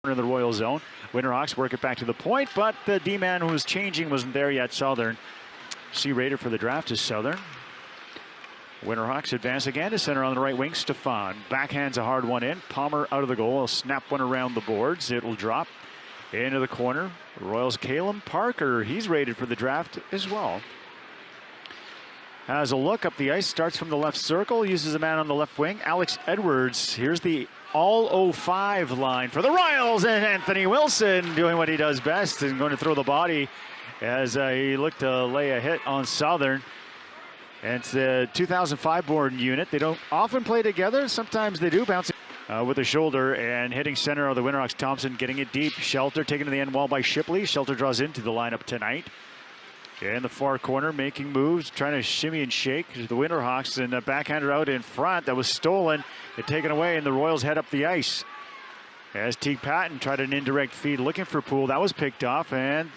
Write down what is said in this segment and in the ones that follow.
in the Royal zone. Winterhawks work it back to the point, but the D-man who was changing wasn't there yet. Southern. C-rated for the draft is Southern. Winterhawks advance again to center on the right wing. Stefan backhands a hard one in. Palmer out of the goal. He'll snap one around the boards. It'll drop into the corner. Royals' Caleb Parker. He's rated for the draft as well. Has a look up the ice. Starts from the left circle. Uses a man on the left wing. Alex Edwards. Here's the all 05 line for the Royals. And Anthony Wilson doing what he does best and going to throw the body as he looked to lay a hit on Southern. And it's the 2005 born unit. They don't often play together. Sometimes they do, bouncing with the shoulder and hitting center of the Winterhawks. Thompson getting it deep. Shelter taken to the end wall by Shipley. Shelter draws into the lineup tonight. In the far corner, making moves, trying to shimmy and shake the Winterhawks, and a backhander out in front that was stolen. It taken away, and the Royals head up the ice. As Teague Patton tried an indirect feed looking for Poole. That was picked off, and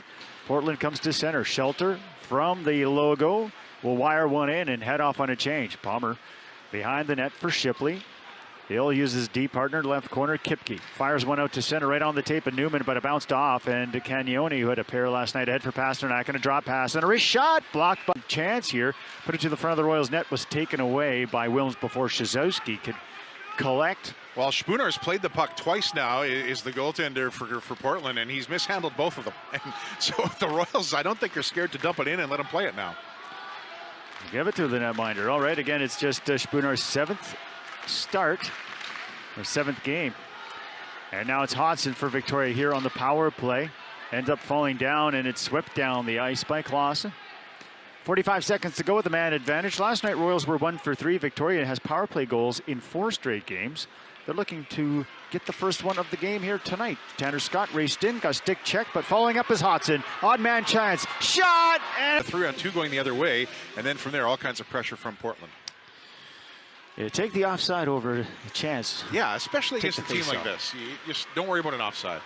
Portland comes to center. Shelter from the logo will wire one in and head off on a change. Palmer behind the net for Shipley. He'll use his D partner, left corner. Kipke fires one out to center right on the tape of Newman, but it bounced off. And Cagnoni, who had a pair last night, ahead for Pasternak, and a drop pass and a wrist shot. Blocked by chance here. Put it to the front of the Royals net. Was taken away by Wilms before Szozowski could collect. Well, Spooner's played the puck twice now, is the goaltender for Portland, and he's mishandled both of them. And so the Royals, I don't think they're scared to dump it in and let him play it now. Give it to the netminder. All right, again, it's just Spooner's seventh start, or seventh game. And now it's Hodson for Victoria here on the power play. Ends up falling down, and it's swept down the ice by Clausen. 45 seconds to go with the man advantage. Last night, Royals were 1 for 3. Victoria has power play goals in 4 straight games. They're looking to get the first one of the game here tonight. Tanner Scott raced in, got a stick check, but following up is Hodson. Odd man chance. Shot! And 3-on-2 going the other way, and then from there, all kinds of pressure from Portland. Yeah, take the offside over the chance. Yeah, especially against a team like this. You just don't worry about an offside.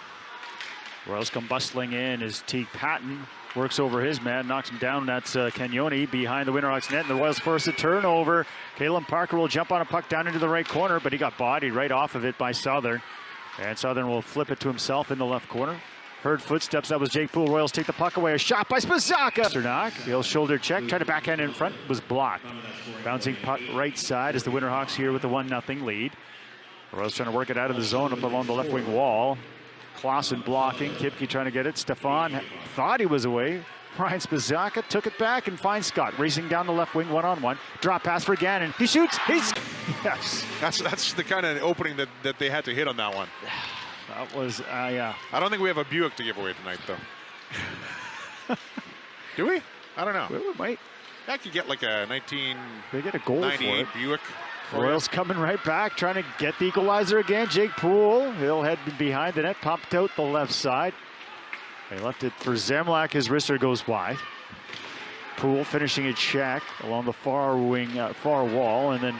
Royals come bustling in as Teague Patton works over his man, knocks him down. That's Cagnoni behind the Winterhawks net, and the Royals force a turnover. Caleb Parker will jump on a puck down into the right corner, but he got bodied right off of it by Southern. And Southern will flip it to himself in the left corner. Heard footsteps. That was Jake Poole. Royals take the puck away. A shot by Spazaka. Pasternak, he'll shoulder check. Tried to backhand in front. Was blocked. Bouncing puck right side as the Winterhawks here with a 1-0 lead. Royals trying to work it out of the zone up along the left wing wall. Clausen blocking. Kipke trying to get it. Stefan thought he was away. Ryan Spazaka took it back and finds Scott racing down the left wing one-on-one. Drop pass for Gannon. He shoots. He's yes. That's the kind of opening that they had to hit on that one. That was yeah. I don't think we have a Buick to give away tonight, though. Do we? I don't know. We might. I could get like a They get a goal for it. Buick. Royals coming right back, trying to get the equalizer again. Jake Poole, he'll head behind the net, popped out the left side. They left it for Zemlak. His wrister goes wide. Poole finishing a check along the far wing, far wall, and then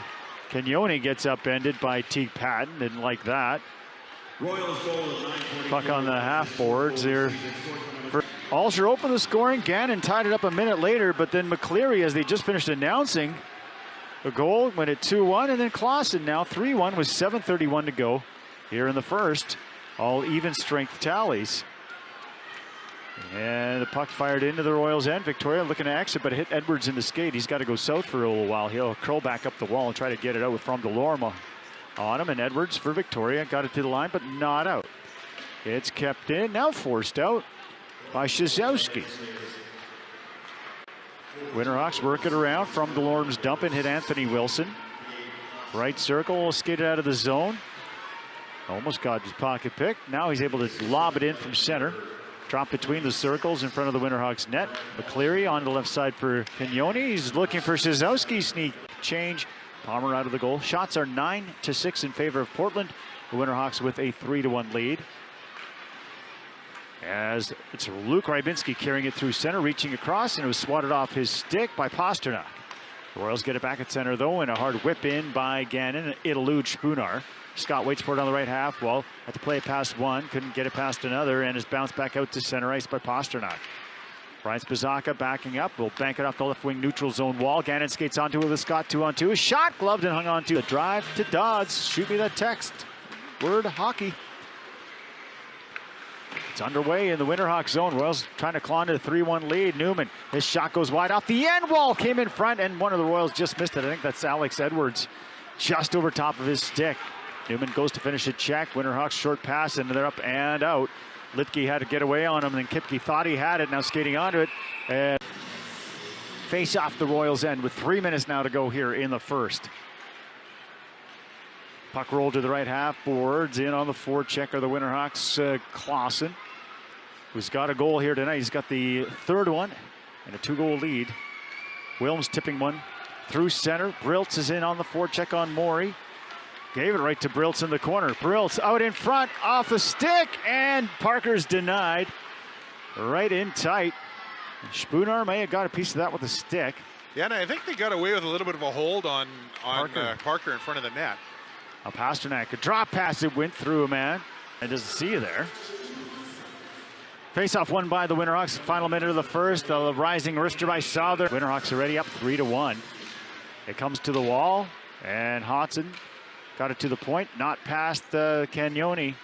Cagnoni gets upended by Teague Patton. Didn't like that. Puck on the half boards here. Alsher opened the scoring. Gannon tied it up a minute later, but then McCleary, as they just finished announcing the goal, went at 2-1, and then Clausen now 3-1 with 7:31 to go here in the first. All even strength tallies. And the puck fired into the Royals' end. Victoria looking to exit, but hit Edwards in the skate. He's got to go south for a little while. He'll curl back up the wall and try to get it out with From Delorme on him. And Edwards for Victoria got it to the line, but not out. It's kept in, now forced out by Szozowski. Winterhawks work it around. From Delorme's dump and hit Anthony Wilson. Right circle, skated out of the zone. Almost got his pocket picked. Now he's able to lob it in from center. Drop between the circles in front of the Winterhawks net. McCleary on the left side for Cagnoni. He's looking for Szozowski. Sneak change. Palmer out of the goal. Shots are 9-6 in favor of Portland. The Winterhawks with a 3-1 lead. As it's Luke Rybinski carrying it through center, reaching across, and it was swatted off his stick by Pasternak. The Royals get it back at center, though, and a hard whip in by Gannon. It eludes Spooner. Scott waits for it on the right half wall. Had to play it past one, couldn't get it past another, and is bounced back out to center ice by Pasternak. Brian Spazaka backing up, will bank it off the left wing neutral zone wall. Gannon skates onto it with Scott 2-on-2. Shot gloved and hung onto. The drive to Dodds. Shoot me that text. Word hockey. It's underway in the Winterhawks zone. Royals trying to claw into a 3-1 lead. Newman, his shot goes wide off the end wall, came in front, and one of the Royals just missed it. I think that's Alex Edwards, just over top of his stick. Newman goes to finish a check. Winterhawks short pass, and they're up and out. Litke had to get away on him, and then Kipke thought he had it, now skating onto it. And face off the Royals end with 3 minutes now to go here in the first. Puck rolled to the right half boards. In on the forecheck are the Winterhawks, Clausen, who's got a goal here tonight. He's got the third one and a 2-goal lead. Wilms tipping one through center. Briltz is in on the forecheck on Morey. Gave it right to Briltz in the corner. Briltz out in front, off the stick, and Parker's denied. Right in tight. Spooner may have got a piece of that with a stick. Yeah, and I think they got away with a little bit of a hold on Parker in front of the net. A Pasternak, a drop pass, it went through a man. And doesn't see you there. Face-off won by the Winterhawks. Final minute of the first. The rising wrister by Souther. Winterhawks already up 3-1. It comes to the wall, and Hodson got it to the point, not past Cagnoni.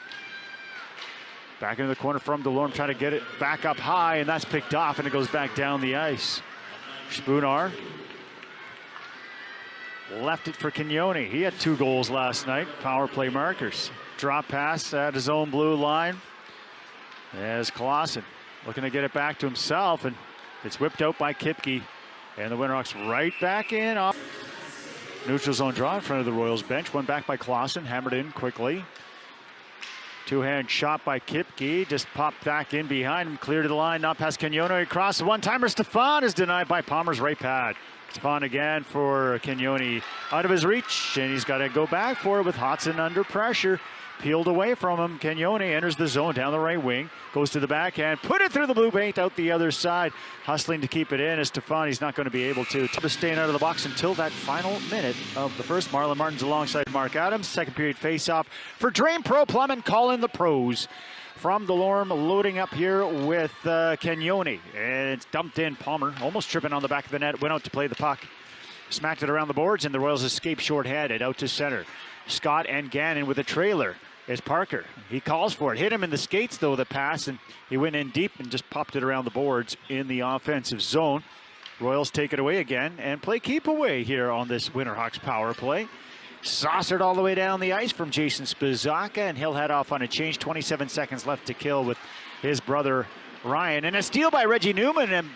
Back into the corner from Delorme, trying to get it back up high, and that's picked off, and it goes back down the ice. Spooner left it for Cagnoni. He had 2 goals last night, power play markers. Drop pass at his own blue line. As Clausen looking to get it back to himself, and it's whipped out by Kipke. And the Winterhawks right back in. Neutral zone draw in front of the Royals bench. One back by Clausen, hammered in quickly. Two-hand shot by Kipke, just popped back in behind him, clear to the line, not past Cagnoni, across the one-timer. Stefan is denied by Palmer's right pad. Stefan again for Cagnoni, out of his reach, and he's got to go back for it with Hodson under pressure. Peeled away from him. Cagnoni enters the zone down the right wing, goes to the backhand, put it through the blue paint out the other side, hustling to keep it in as Stefani's not going to be able to. Staying out of the box until that final minute of the first. Marlon Martin's alongside Mark Adams. Second period face-off for Drain Pro Plumbing. Call in the pros. From Delorme, loading up here with Cagnoni. And it's dumped in. Palmer almost tripping on the back of the net. Went out to play the puck. Smacked it around the boards, and the Royals escape short-handed out to center. Scott and Gannon with a trailer. Is Parker. He calls for it. Hit him in the skates, though, the pass, and he went in deep and just popped it around the boards in the offensive zone. Royals take it away again and play keep away here on this Winterhawks power play. Saucered all the way down the ice from Jason Spizaka, and he'll head off on a change. 27 seconds left to kill with his brother Ryan. And a steal by Reggie Newman, and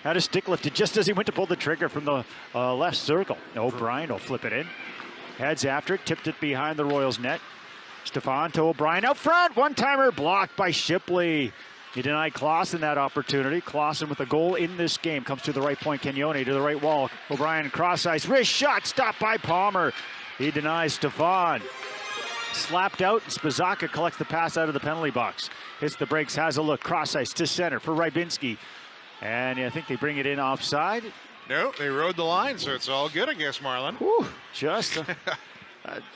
had a stick lifted just as he went to pull the trigger from the left circle. O'Brien will flip it in. Heads after it, tipped it behind the Royals net. Stefan to O'Brien out front. One-timer blocked by Shipley. He denied Clausen that opportunity. Clausen with a goal in this game. Comes to the right point. Cagnoni to the right wall. O'Brien cross ice. Wrist shot stopped by Palmer. He denies Stefan. Slapped out. Spizaka collects the pass out of the penalty box. Hits the brakes. Has a look. Cross ice to center for Rybinski. And I think they bring it in offside. No, they rode the line, so it's all good, I guess, Marlon. Whew, just...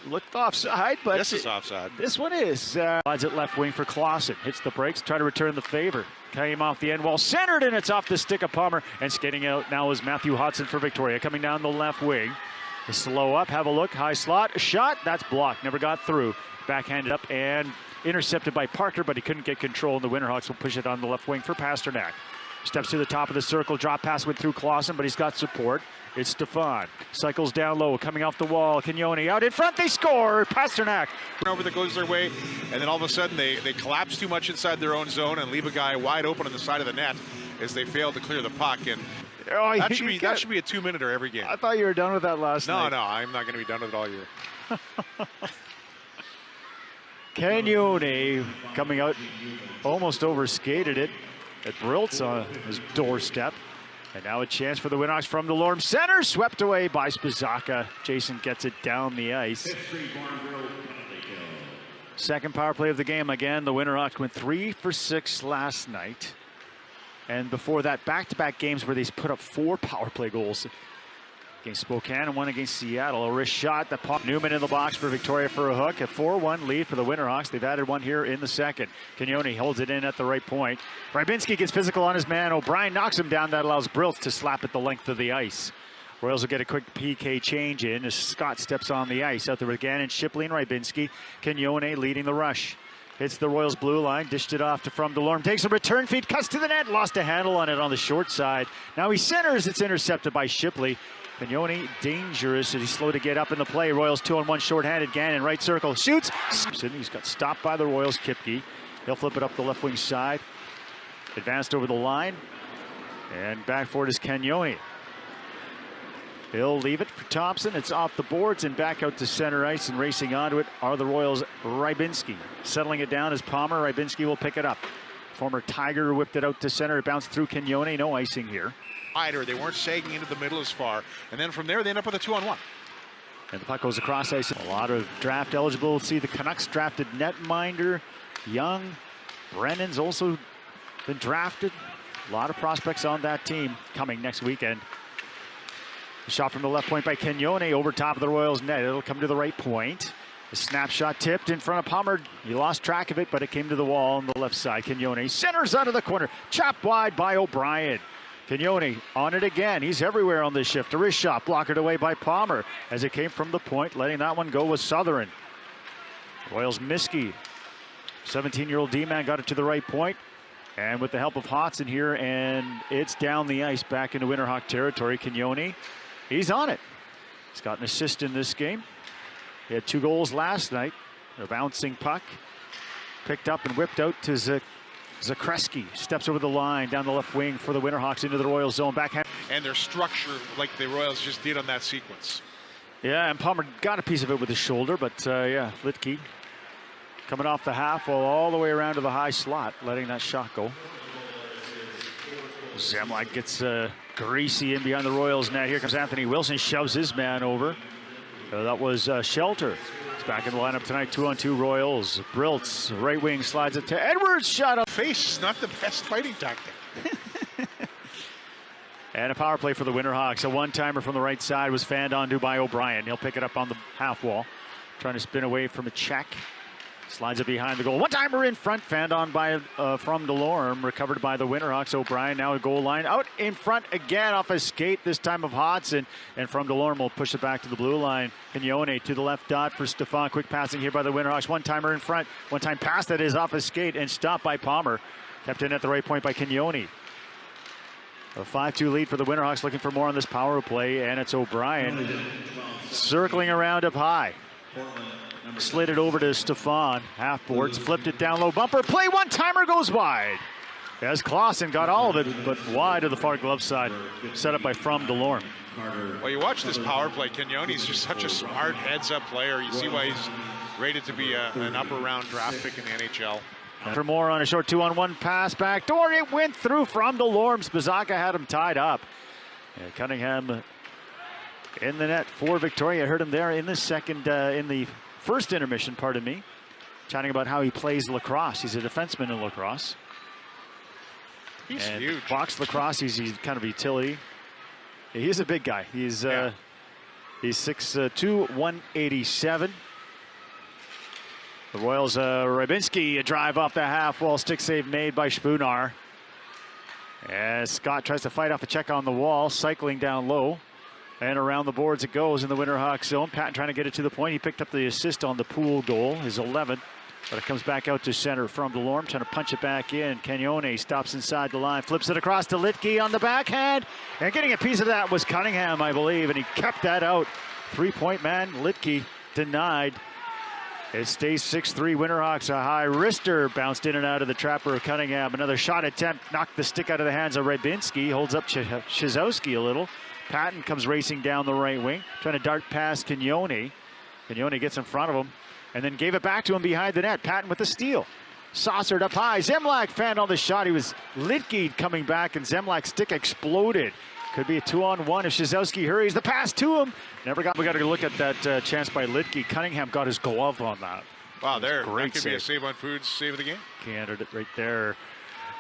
looked offside, but this is offside. This one is. Slides it left wing for Clausen. Hits the brakes, try to return the favor. Came off the end wall, centered, and it's off the stick of Palmer. And skating out now is Matthew Hodson for Victoria. Coming down the left wing. Slow up, have a look, high slot, shot, that's blocked, never got through. Backhanded up and intercepted by Parker, but he couldn't get control, and the Winterhawks will push it on the left wing for Pasternak. Steps to the top of the circle, drop pass went through Clausen, but he's got support. It's Stefan. Cycles down low, coming off the wall. Cagnoni out in front, they score! Pasternak. Over that goes their way, and then all of a sudden they collapse too much inside their own zone and leave a guy wide open on the side of the net as they fail to clear the puck. And that should be a 2-minuter every game. I thought you were done with that last night. No, I'm not going to be done with it all year. Cagnoni coming out, almost overskated it at Briltz on his doorstep. And now a chance for the Winterhawks from Delorme center, swept away by Spizaka. Jason gets it down the ice. Second power play of the game again. The Winterhawks went 3 for 6 last night. And before that, back-to-back games where they put up 4 power play goals. Against Spokane and 1 against Seattle. A wrist shot that popped Newman in the box for Victoria for a hook. A 4-1 lead for the Winterhawks. They've added one here in the second. Cagnoni holds it in at the right point. Rybinski gets physical on his man. O'Brien knocks him down. That allows Briltz to slap at the length of the ice. Royals will get a quick PK change in as Scott steps on the ice. Out there with Gannon, Shipley, and Rybinski. Cagnoni leading the rush. Hits the Royals blue line, dished it off to From Delorme, takes a return feed, cuts to the net, lost a handle on it on the short side. Now he centers, it's intercepted by Shipley. Cagnoni dangerous as he's slow to get up in the play. Royals 2-on-1 shorthanded. Gannon right circle shoots. He's got stopped by the Royals. Kipke. He'll flip it up the left wing side. Advanced over the line. And back for it is Cagnoni. He'll leave it for Thompson. It's off the boards and back out to center ice, and racing onto it are the Royals' Rybinski. Settling it down is Palmer. Rybinski will pick it up. Former Tiger whipped it out to center. It bounced through Cagnoni. No icing here. They weren't sagging into the middle as far. And then from there, they end up with a 2-on-1. And the puck goes across ice. A lot of draft eligible. We'll see the Canucks drafted netminder. Young. Brennan's also been drafted. A lot of prospects on that team coming next weekend. A shot from the left point by Cagnoni over top of the Royals net. It'll come to the right point. The snapshot tipped in front of Palmer. He lost track of it, but it came to the wall on the left side. Cagnoni centers out of the corner. Chopped wide by O'Brien. Cagnoni on it again. He's everywhere on this shift. A wrist shot blockered away by Palmer as it came from the point. Letting that one go was Southern. Royals Miskey. 17-year-old D-man got it to the right point. And with the help of Hodson here, and it's down the ice back into Winterhawk territory. Cagnoni, he's on it. He's got an assist in this game. He had 2 goals last night. A bouncing puck. Picked up and whipped out to Zakreski. Steps over the line down the left wing for the Winterhawks into the Royals zone. Backhand. And their structure like the Royals just did on that sequence. Yeah, and Palmer got a piece of it with his shoulder, but yeah, Litke coming off the half wall all the way around to the high slot, letting that shot go. Zemlak gets greasy in behind the Royals net. Here comes Anthony Wilson, shoves his man over. That was Shelter. He's back in the lineup tonight, 2-on-2 Royals. Briltz, right wing, slides it to Edwards, shot up. Face, not the best fighting tactic. And a power play for the Winterhawks. A one-timer from the right side was fanned onto by O'Brien. He'll pick it up on the half wall. Trying to spin away from a check. Slides it behind the goal. One-timer in front, fanned on by From Delorme. Recovered by the Winterhawks. O'Brien now a goal line. Out in front again off a skate, this time of Hodson. And From Delorme will push it back to the blue line. Cagnoni to the left dot for Stefan. Quick passing here by the Winterhawks. One-timer in front. One-time pass that is off a skate and stopped by Palmer. Kept in at the right point by Cagnoni. A 5-2 lead for the Winterhawks, looking for more on this power play. And it's O'Brien circling around up high. Slid it over to Stefan. Half boards, flipped it down low. Bumper play, one-timer goes wide. As Clausen got all of it, but wide of the far glove side. Set up by From Delorme. Well, you watch this power play. Cagnoni's just such a smart heads-up player. You see why he's rated to be an upper-round draft pick in the NHL. For more on a short 2-on-1 pass back door, it went through From Delorme. Spizaka had him tied up. And Cunningham in the net for Victoria. I heard him there in the first intermission, pardon me, chatting about how he plays lacrosse. He's a defenseman in lacrosse. He's huge. Box lacrosse, he's kind of a utility. Yeah, he's a big guy. He's 6'2", 187. The Royals, Rybinski, a drive off the half wall, stick save made by Spunar. As Scott tries to fight off a check on the wall, cycling down low. And around the boards it goes in the Winterhawks zone. Patton trying to get it to the point. He picked up the assist on the Poole goal, his 11th. But it comes back out to center from Delorme, trying to punch it back in. Cagnoni stops inside the line, flips it across to Litke on the backhand. And getting a piece of that was Cunningham, I believe, and he kept that out. 3-point man, Litke denied. It stays 6-3 Winterhawks. A high wrister bounced in and out of the trapper of Cunningham. Another shot attempt knocked the stick out of the hands of Rybinski. Holds up Shizowski a little. Patton comes racing down the right wing, trying to dart past Cagnoni. Cagnoni gets in front of him and then gave it back to him behind the net. Patton with the steal. Saucered up high. Zemlak fanned on the shot. He was Litke coming back, and Zemlak's stick exploded. Could be a 2-on-1 if Shizowski hurries. The pass to him. We got to look at that chance by Litke. Cunningham got his glove on that. Wow, that could be a save on Foods save of the game. Candidate right there.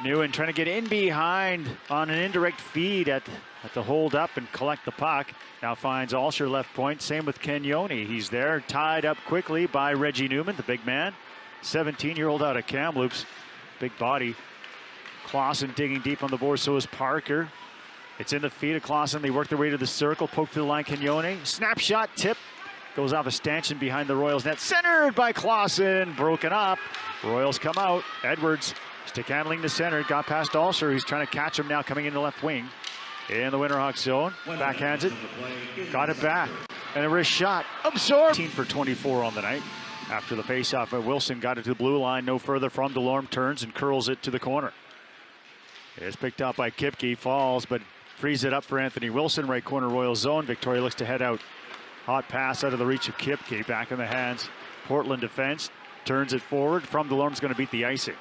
Newen trying to get in behind on an indirect feed at the hold up and collect the puck. Now finds Alsher left point. Same with Cagnoni. He's there, tied up quickly by Reggie Newman, the big man. 17-year-old out of Kamloops. Big body. Clausen digging deep on the board, so is Parker. It's in the feet of Clausen. They work their way to the circle, poke to the line. Cagnoni. Snapshot tip Goes off a stanchion behind the Royals net. Centered by Clausen. Broken up. Royals come out. Edwards stick handling to center. Got past Alsher. He's trying to catch him now coming into left wing. In the Winterhawks zone. Backhands it. Got it back. And a wrist shot. Absorbed. 18 for 24 on the night. After the faceoff, but Wilson got it to the blue line. No further from Delorme. Turns and curls it to the corner. It's picked up by Kipke. Falls, but frees it up for Anthony Wilson. Right corner Royal zone. Victoria looks to head out. Hot pass out of the reach of Kipke. Back in the hands. Portland defense. Turns it forward. From Delorme's going to beat the icing.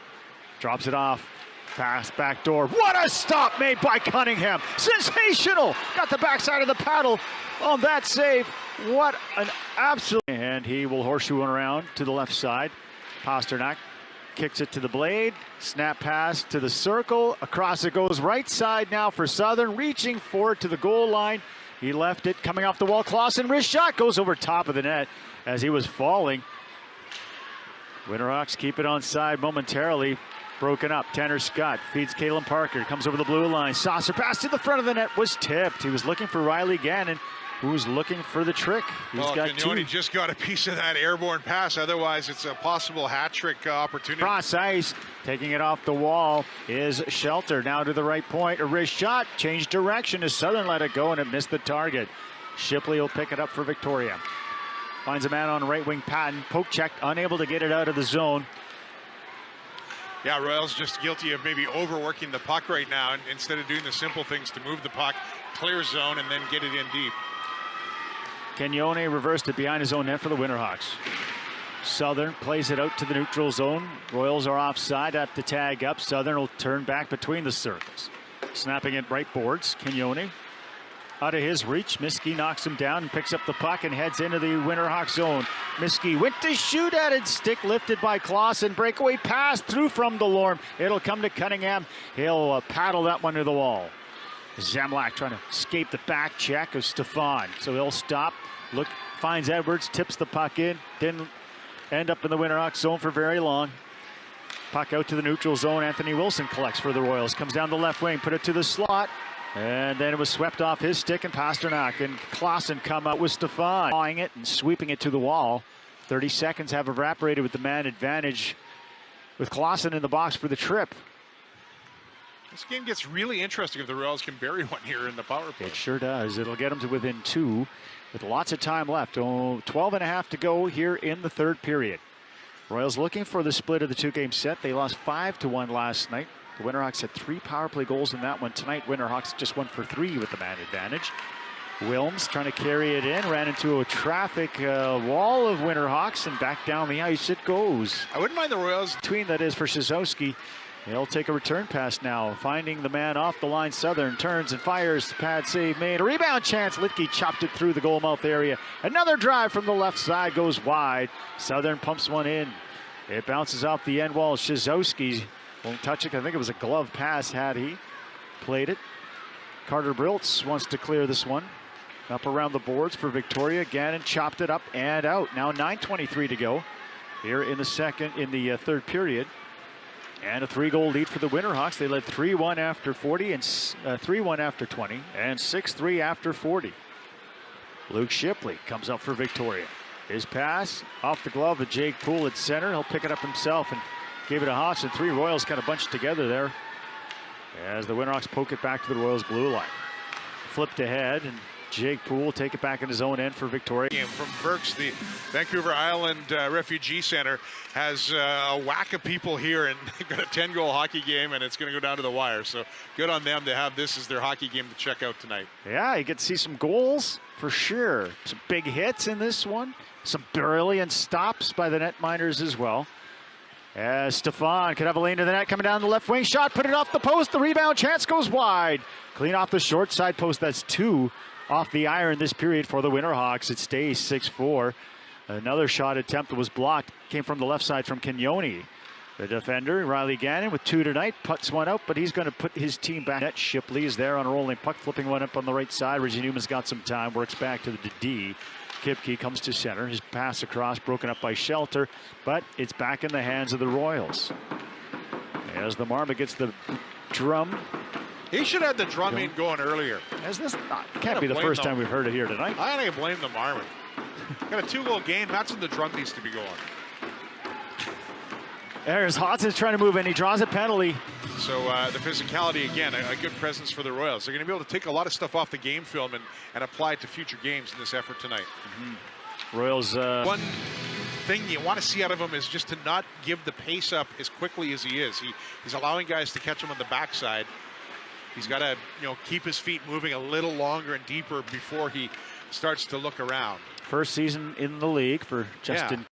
Drops it off. Pass back door. What a stop made by Cunningham. Sensational. Got the backside of the paddle on that save. What an absolute. And he will horseshoe one around to the left side. Pasternak kicks it to the blade. Snap pass to the circle. Across it goes right side now for Southern. Reaching forward to the goal line. He left it coming off the wall. Clausen wrist shot goes over top of the net as he was falling. Winterhawks keep it on side momentarily. Broken up. Tanner Scott feeds Kalen Parker. Comes over the blue line. Saucer pass to the front of the net was tipped. He was looking for Riley Gannon, who was looking for the trick. He's got Cagnoni just got a piece of that airborne pass. Otherwise, it's a possible hat trick opportunity. Cross ice, taking it off the wall is Shelter. Now to the right point. A wrist shot. Changed direction as Southern let it go and it missed the target. Shipley will pick it up for Victoria. Finds a man on right wing. Patton. Poke checked. Unable to get it out of the zone. Yeah, Royals just guilty of maybe overworking the puck right now instead of doing the simple things to move the puck, clear zone, and then get it in deep. Cagnoni reversed it behind his own net for the Winterhawks. Southern plays it out to the neutral zone. Royals are offside, have to tag up. Southern will turn back between the circles. Snapping it right boards. Cagnoni out of his reach. Miskey knocks him down and picks up the puck and heads into the Winterhawks zone. Miskey went to shoot at it. Stick lifted by Clausen. Breakaway pass through from Delorme. It'll come to Cunningham. He'll paddle that one to the wall. Zemlak trying to escape the back check of Stefan. So he'll stop. Look, finds Edwards. Tips the puck in. Didn't end up in the Winterhawks zone for very long. Puck out to the neutral zone. Anthony Wilson collects for the Royals. Comes down the left wing. Put it to the slot. And then it was swept off his stick, and Pasternak and Clausen come out with Stefan, clawing it and sweeping it to the wall. 30 seconds have evaporated with the man advantage with Clausen in the box for the trip. This game gets really interesting if the Royals can bury one here in the power play. It sure does. It'll get them to within 2 with lots of time left. 12 and a half to go here in the third period. Royals looking for the split of the two-game set. They lost 5-1 last night. The Winterhawks had 3 power play goals in that one. Tonight, Winterhawks just won for 3 with the man advantage. Wilms trying to carry it in, ran into a traffic wall of Winterhawks, and back down the ice it goes. I wouldn't mind the Royals. Between that is for Szozowski. He'll take a return pass now, finding the man off the line. Southern turns and fires. Pad save made. A rebound chance. Litke chopped it through the goal mouth area. Another drive from the left side goes wide. Southern pumps one in. It bounces off the end wall. Szozowski won't touch it. I think it was a glove pass had he played it. Carter Briltz wants to clear this one. Up around the boards for Victoria. Gannon chopped it up and out. Now 9:23 to go here in the third period. And a 3-goal lead for the Winterhawks. They led 3-1 after 40 and 3-1 after 20 and 6-3 after 40. Luke Shipley comes up for Victoria. His pass off the glove of Jake Poole at center. He'll pick it up himself and gave it to Haas, and 3 Royals kind of bunched together there as the Winterhawks poke it back to the Royals blue line. Flipped ahead, and Jake Poole will take it back in his own end for Victoria. From Berks, the Vancouver Island Refugee Center has a whack of people here, and they've got a 10-goal hockey game, and it's going to go down to the wire. So good on them to have this as their hockey game to check out tonight. Yeah, you get to see some goals for sure. Some big hits in this one. Some brilliant stops by the netminders as well. As Stefan could have a lane to the net, coming down the left wing. Shot, put it off the post. The rebound chance goes wide. Clean off the short side post. That's 2 off the iron this period for the Winterhawks. It stays 6-4. Another shot attempt that was blocked came from the left side from Cagnoni. The defender, Riley Gannon, with 2 tonight, puts one out, but he's going to put his team back. Net Shipley is there on a rolling puck, flipping one up on the right side. Reggie Newman's got some time, works back to the D. Kipke comes to center. His pass across, broken up by Shelter, but it's back in the hands of the Royals. As the Marmot gets the drum. He should have the drumming going earlier. As this can't be the first time we've heard it here tonight. I don't blame the Marmot. Got a 2-goal game. That's when the drum needs to be going. There's Hodson trying to move in. He draws a penalty. So the physicality, again, a good presence for the Royals. They're going to be able to take a lot of stuff off the game film and apply it to future games in this effort tonight. Royals. One thing you want to see out of him is just to not give the pace up as quickly as he is. He's allowing guys to catch him on the backside. He's got to, keep his feet moving a little longer and deeper before he starts to look around. First season in the league for Justin